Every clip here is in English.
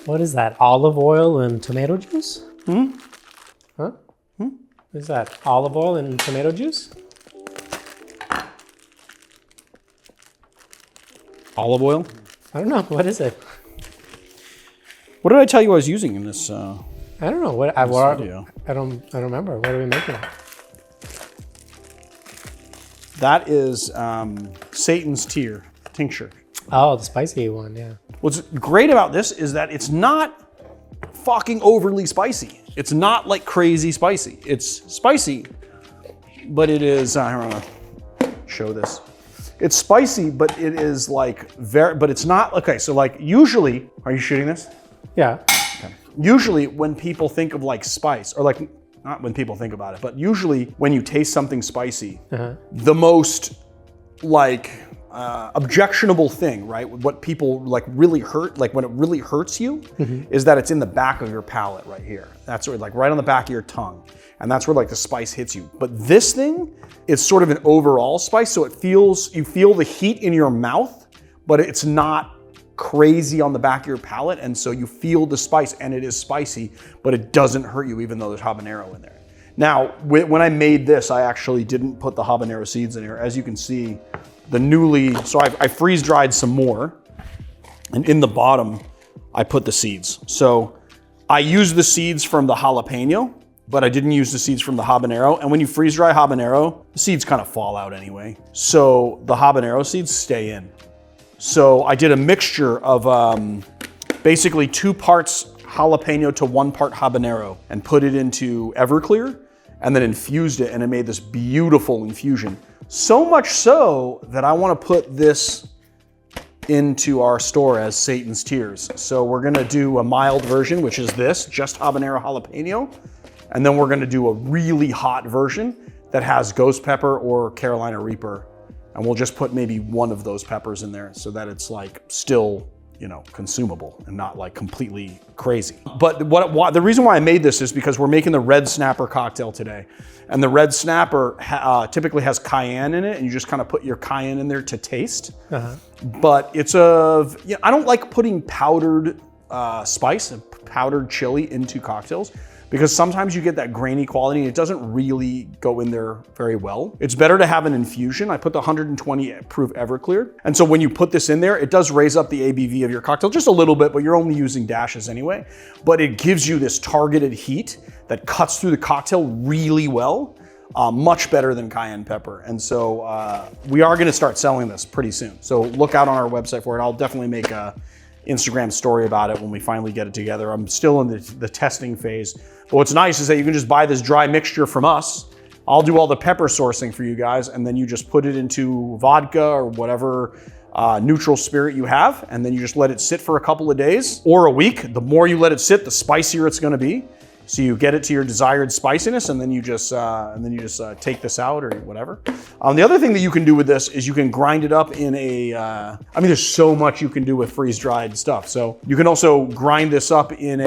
What is that? Olive oil and tomato juice? Huh? What is that? Olive oil and tomato juice? Olive oil? I don't know. What is it? What did I tell you I was using in this? I don't know. What video? I don't remember. What are we making? That is Satan's tincture. Oh, the spicy one, yeah. What's great about this is that it's not fucking overly spicy. It's not like crazy spicy. It's spicy, but it is, I don't know, show this. It's spicy, but it is like but it's not, okay, so like usually, are you shooting this? Yeah. Okay. Usually when people think of like spice, or like, not when people think about it, but usually when you taste something spicy, the most like objectionable thing, right? What people like really hurt, like when it really hurts you, is that it's in the back of your palate right here. That's where, like right on the back of your tongue. And that's where like the spice hits you. But this thing is sort of an overall spice. So you feel the heat in your mouth, but it's not crazy on the back of your palate. And so you feel the spice, and it is spicy, but it doesn't hurt you even though there's habanero in there. Now, when I made this, I actually didn't put the habanero seeds in here. As you can see, so I freeze dried some more, and in the bottom, I put the seeds. So I used the seeds from the jalapeno, but I didn't use the seeds from the habanero. And when you freeze dry habanero, the seeds kind of fall out anyway. So the habanero seeds stay in. So I did a mixture of basically 2 parts jalapeno to 1 part habanero, and put it into Everclear, and then infused it, and it made this beautiful infusion. So much so that I want to put this into our store as Satan's Tears. So we're gonna do a mild version, which is this, just habanero jalapeno. And then we're gonna do a really hot version that has ghost pepper or Carolina Reaper. And we'll just put maybe 1 of those peppers in there so that it's like still, you know, consumable and not like completely crazy. But the reason why I made this is because we're making the Red Snapper cocktail today. And the Red Snapper typically has cayenne in it, and you just kind of put your cayenne in there to taste. But it's I don't like putting powdered spice and powdered chili into cocktails, because sometimes you get that grainy quality and it doesn't really go in there very well. It's better to have an infusion. I put the 120 proof Everclear. And so when you put this in there, it does raise up the ABV of your cocktail just a little bit, but you're only using dashes anyway. But it gives you this targeted heat that cuts through the cocktail really well, much better than cayenne pepper. And so we are gonna start selling this pretty soon. So look out on our website for it. I'll definitely make a Instagram story about it when we finally get it together. I'm still in the testing phase. But what's nice is that you can just buy this dry mixture from us. I'll do all the pepper sourcing for you guys, and then you just put it into vodka or whatever neutral spirit you have, and then you just let it sit for a couple of days or a week. The more you let it sit, the spicier it's gonna be. So you get it to your desired spiciness, and then you just take this out or whatever. The other thing that you can do with this is you can grind it up in I mean, there's so much you can do with freeze-dried stuff. So you can also grind this up in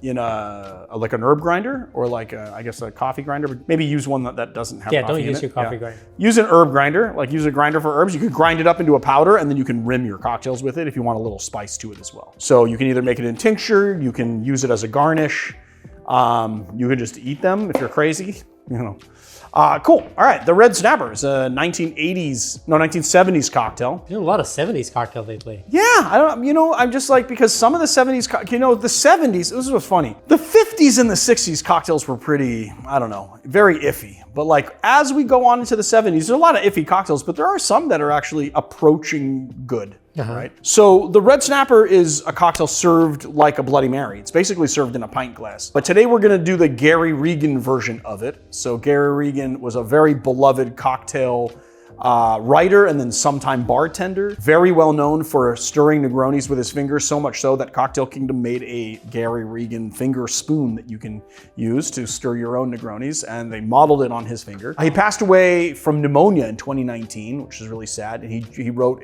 like an herb grinder, or like I guess a coffee grinder, but maybe use one that doesn't have coffee in it. Yeah, don't use your coffee grinder. Use an herb grinder, like use a grinder for herbs. You can grind it up into a powder, and then you can rim your cocktails with it if you want a little spice to it as well. So you can either make it in tincture, you can use it as a garnish. You can just eat them if you're crazy, you know. Cool. All right. The Red Snapper is a 1970s cocktail. You know, a lot of 70s cocktail lately. Yeah. I'm just like, because some of the 70s, the 70s, this is what's funny. The 50s and the 60s cocktails were pretty, I don't know, very iffy. But like, as we go on into the 70s, there's a lot of iffy cocktails, but there are some that are actually approaching good. Right? So the Red Snapper is a cocktail served like a Bloody Mary. It's basically served in a pint glass. But today we're gonna do the Gary Regan version of it. So Gary Regan was a very beloved cocktail writer and then sometime bartender. Very well known for stirring Negronis with his fingers, so much so that Cocktail Kingdom made a Gary Regan finger spoon that you can use to stir your own Negronis, and they modeled it on his finger. He passed away from pneumonia in 2019, which is really sad. And he wrote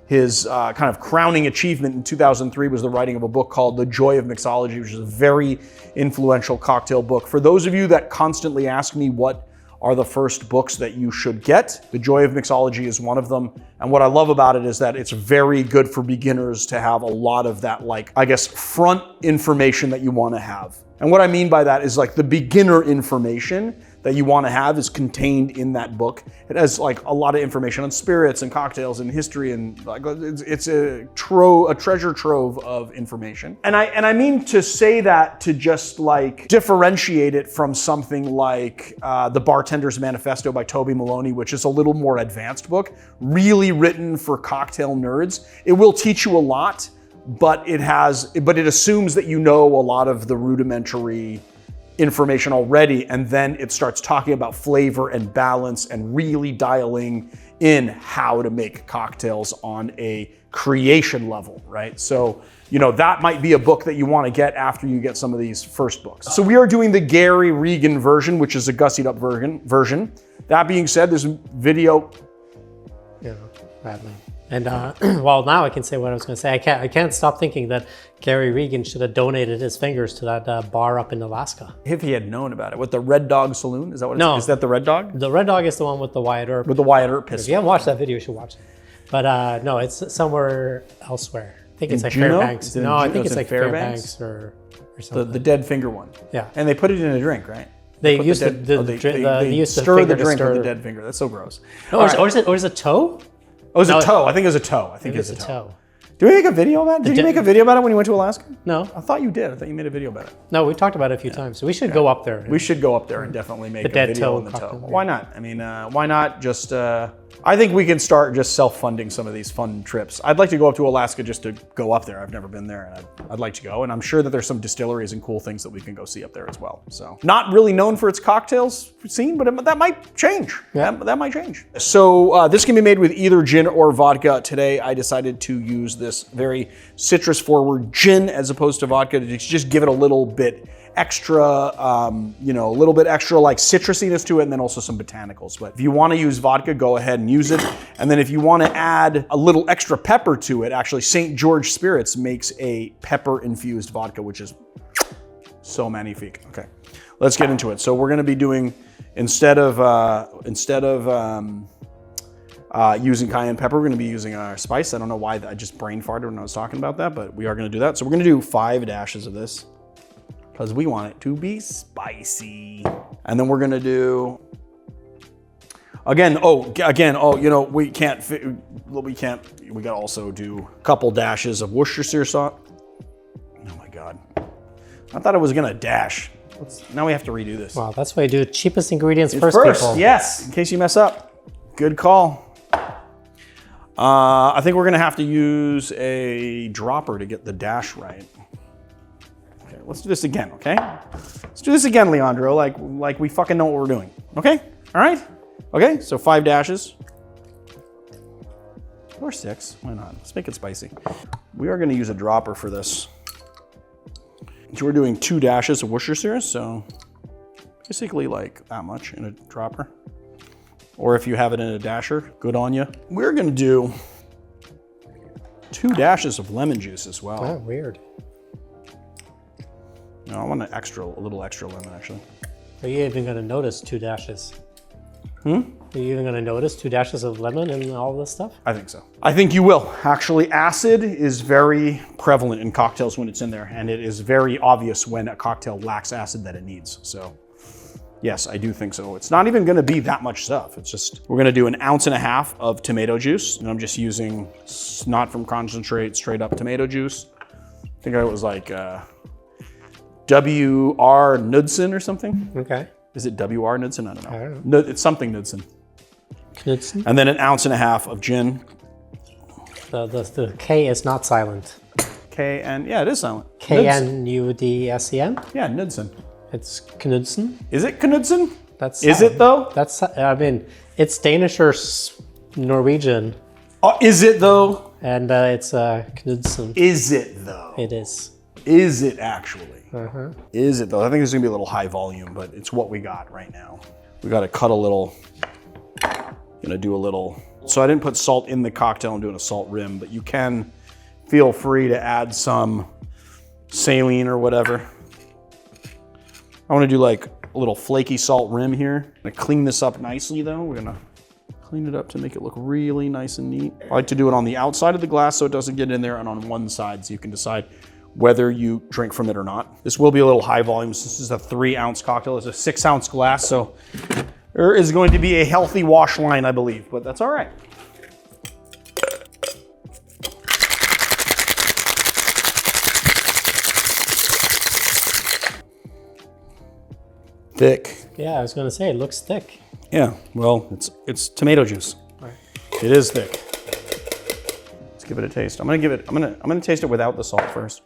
his kind of crowning achievement in 2003 was the writing of a book called The Joy of Mixology, which is a very influential cocktail book. For those of you that constantly ask me what are the first books that you should get. The Joy of Mixology is one of them. And what I love about it is that it's very good for beginners to have a lot of that, like, I guess, front information that you want to have. And what I mean by that is like the beginner information that you want to have is contained in that book. It has like a lot of information on spirits and cocktails and history, and like it's a treasure trove of information. And I mean to say that to just like differentiate it from something like The Bartender's Manifesto by Toby Maloney, which is a little more advanced book, really written for cocktail nerds. It will teach you a lot, but it assumes that you know a lot of the rudimentary information already, and then it starts talking about flavor and balance and really dialing in how to make cocktails on a creation level, right? So, you know, that might be a book that you want to get after you get some of these first books. So we are doing the Gary Regan version, which is a gussied up version. That being said, there's a video. Yeah, badly. And well, now I can say what I was going to say. I can't stop thinking that Gary Regan should have donated his fingers to that bar up in Alaska. If he had known about it. With the Red Dog Saloon? Is that what No. Is that the Red Dog? The Red Dog is the one with the Wyatt Earp. With the Wyatt Earp If pistol. you haven't watched that video, you should watch it. But no, it's somewhere elsewhere. I think it's like Juneau? Fairbanks. Is it in No, I Juneau? think Is it's it like Fairbanks? Fairbanks or something. The dead finger one. Yeah. And they put it in a drink, right? They Put used the to dead- they use the stir finger the to drink stir. with the dead finger. That's so gross. No, All right. or is it toe? Oh, it was No, a toe. I think it was a toe. I think It it's was a a toe. toe. Did we make a video about it? Did you make a video about it when you went to Alaska? No, I thought you did. I thought you made a video about it. no, we talked about it a few times. So we should go up there. We should go up there and definitely make a dead video toe on the toe. cocktail, yeah. Why not? I mean, why not just... I think we can start just self-funding some of these fun trips. I'd like to go up to Alaska just to go up there. I've never been there, and I'd like to go. And I'm sure that there's some distilleries and cool things that we can go see up there as well. So, not really known for its cocktails scene, but that might change. Yeah. That might change. So this can be made with either gin or vodka. Today, I decided to use this very citrus-forward gin as opposed to vodka to just give it a little bit extra, a little bit extra like citrusiness to it, and then also some botanicals. But if you want to use vodka, go ahead and use it. And then if you want to add a little extra pepper to it, actually St. George Spirits makes a pepper-infused vodka, which is so magnifique. Okay, let's get into it. So we're going to be doing, instead of using cayenne pepper, we're going to be using our spice. I don't know why I just brain farted when I was talking about that, but we are going to do that. So we're going to do 5 dashes of this, because we want it to be spicy. And then we're gonna do, we gotta also do a couple dashes of Worcestershire sauce. Oh my God. I thought I was gonna dash. Now we have to redo this. Wow, that's why you do cheapest ingredients first, people. Yes, in case you mess up. Good call. I think we're gonna have to use a dropper to get the dash right. Let's do this again, okay? Let's do this again, Leandro, like we fucking know what we're doing, okay? All right? Okay, so 5 dashes. Or 6, why not? Let's make it spicy. We are gonna use a dropper for this. So we're doing 2 dashes of Worcestershire, so basically like that much in a dropper. Or if you have it in a dasher, good on you. We're gonna do 2 dashes of lemon juice as well. Oh, weird. No, I want a little extra lemon, actually. Are you even going to notice 2 dashes? Are you even going to notice 2 dashes of lemon and all this stuff? I think so. I think you will. Actually, acid is very prevalent in cocktails when it's in there, and it is very obvious when a cocktail lacks acid that it needs. So, yes, I do think so. It's not even going to be that much stuff. It's just, we're going to do 1.5 ounces of tomato juice, and I'm just using not from concentrate, straight up tomato juice. I think it was like W.R. Knudsen or something. Okay. Is it W.R. Knudsen? I don't know. I don't No, it's something Knudsen. Knudsen? And then 1.5 ounces of gin. The K is not silent. K-N, yeah, it is silent. K-N-U-D-S-E-N? Yeah, Knudsen. It's Knudsen. Is it Knudsen? That's Is it though? That's, I mean, it's Danish or Norwegian, Oh, is it though? and it's Knudsen. Is it though? It is. Is it actually? Uh-huh. Is it though? I think it's gonna be a little high volume, but it's what we got right now. We gotta cut a little, gonna do a little. So I didn't put salt in the cocktail, I'm doing a salt rim, but you can feel free to add some saline or whatever. I wanna do like a little flaky salt rim here. I'm gonna clean this up nicely though. We're gonna clean it up to make it look really nice and neat. I like to do it on the outside of the glass so it doesn't get in there, and on one side so you can decide whether you drink from it or not. This will be a little high volume. This is a 3-ounce cocktail. It's a 6-ounce glass, so there is going to be a healthy wash line, I believe, but that's all right. Thick. Yeah, I was going to say, it looks thick. Yeah, well, it's tomato juice. Right. It is thick. Let's give it a taste. I'm gonna taste it without the salt first.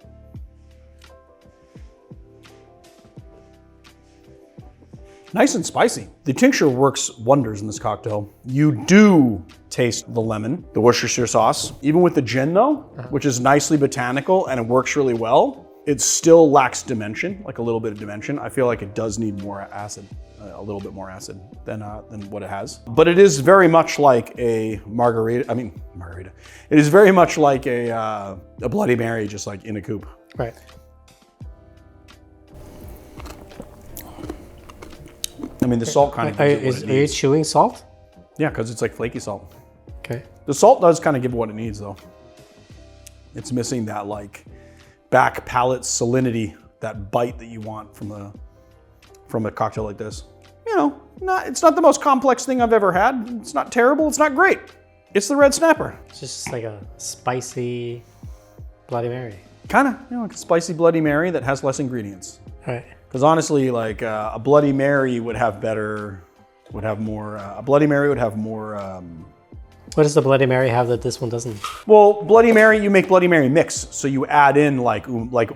Nice and spicy. The tincture works wonders in this cocktail. You do taste the lemon, the Worcestershire sauce. Even with the gin though, which is nicely botanical and it works really well, it still lacks dimension, like a little bit of dimension. I feel like it does need more acid, a little bit more acid than what it has. But it is very much like a margarita. It is very much like a Bloody Mary, just like in a coupe. Right. I mean, the salt kind of gives it what it Are you needs. chewing salt? Yeah, because it's like flaky salt. Okay. The salt does kind of give it what it needs though. It's missing that like back palate salinity, that bite that you want from a cocktail like this. You know, it's not the most complex thing I've ever had. It's not terrible, it's not great. It's the Red Snapper. It's just like a spicy Bloody Mary. Kind of, like a spicy Bloody Mary that has less ingredients. Right. Because honestly, like a Bloody Mary would have more, a Bloody Mary would have more, What does the Bloody Mary have that this one doesn't? well, Bloody Mary, you make Bloody Mary mix. So you add in like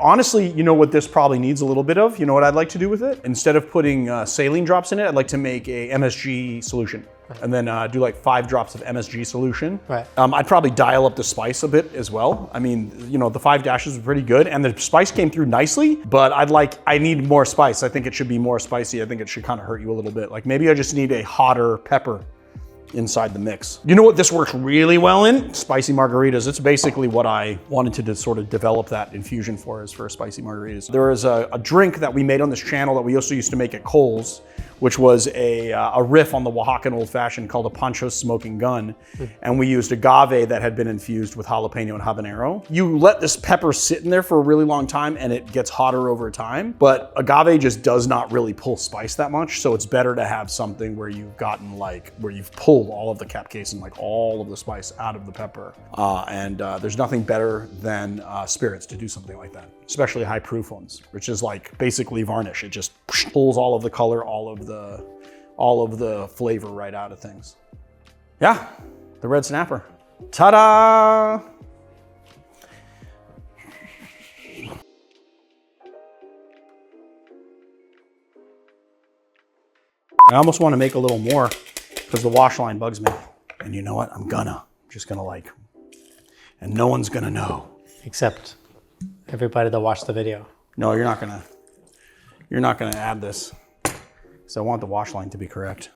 honestly, you know what this probably needs a little bit of? You know what I'd like to do with it? Instead of putting saline drops in it, I'd like to make a MSG solution. And then do like 5 drops of MSG solution. Right. I'd probably dial up the spice a bit as well. I mean, the 5 dashes were pretty good and the spice came through nicely, but I need more spice. I think it should be more spicy. I think it should kind of hurt you a little bit. Like maybe I just need a hotter pepper inside the mix. You know what this works really well in? Spicy margaritas. It's basically what I wanted to sort of develop that infusion for, is for spicy margaritas. There is a drink that we made on this channel that we also used to make at Kohl's, which was a riff on the Oaxacan Old Fashioned called a Pancho Smoking Gun. And we used agave that had been infused with jalapeno and habanero. You let this pepper sit in there for a really long time and it gets hotter over time, but agave just does not really pull spice that much. So it's better to have something where you've gotten where you've pulled all of the capsaicin, like all of the spice out of the pepper. There's nothing better than spirits to do something like that, especially high proof ones, which is like basically varnish. It just pulls all of the color, all of the flavor right out of things. Yeah, the Red Snapper. Ta-da! I almost want to make a little more because the wash line bugs me. And you know what? I'm just gonna and no one's gonna know. Except everybody that watched the video. No, you're not gonna add this. So I want the wash line to be correct.